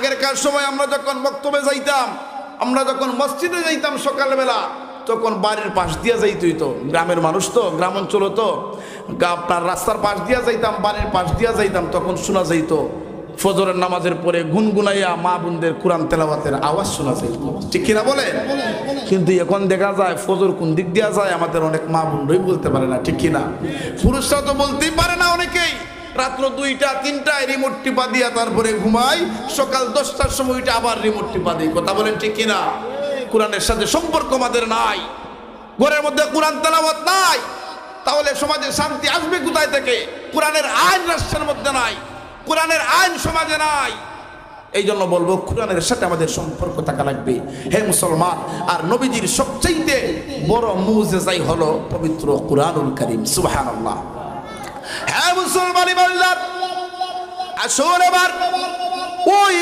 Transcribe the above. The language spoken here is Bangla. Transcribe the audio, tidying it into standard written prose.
আগেরকার সময় আমরা যখন বক্তব্যে যাইতাম, আমরা যখন মসজিদে যাইতাম সকালবেলা, তখন বাড়ির পাশ দিয়া যাইতই, তো গ্রামের মানুষ তো, গ্রাম অঞ্চল তো, আপনার রাস্তার পাশ দিয়া যাইতাম, বাড়ির পাশ দিয়া যাইতাম, তখন শোনা যাইত ফজরের নামাজের পরে গুনগুনাইয়া মা বোনদের কোরআন তেলাওয়াতের আওয়াজ শোনা যাইত, ঠিক কিনা বলে? কিন্তু এখন দেখা যায় ফজর কোন দিক দিয়া যায় আমাদের অনেক মা বোনরাই বলতে পারে না, ঠিক কিনা? পুরুষরা তো বলতেই পারে না, অনেকেই রাত্র 2টা 3টায় রিমোট টিপা দিয়া তারপরে ঘুমাই, সকাল 10টার সময় আবার রিমোট টিপা দিই, কথা বলেন ঠিক কিনা? কোরআনের সাথে সম্পর্ক আমাদের নাই, ঘরের মধ্যে কোরআন তেলাওয়াত নাই, তাহলে সমাজে শান্তি আসবে কোথায় থেকে? কোরআনের আইন রাষ্ট্রের মধ্যে নাই, কোরআনের আইন সমাজে নাই। এই জন্য বলবো কোরআনের সাথে আমাদের সম্পর্ক থাকা লাগবে, হে মুসলমান। আর নবীজির সবচেয়ে বড় মুজিজাই হলো পবিত্র কোরআনুল কারীম, সুবহানাল্লাহ। হ্যাঁ মুসলমান, আসুন এবার ওই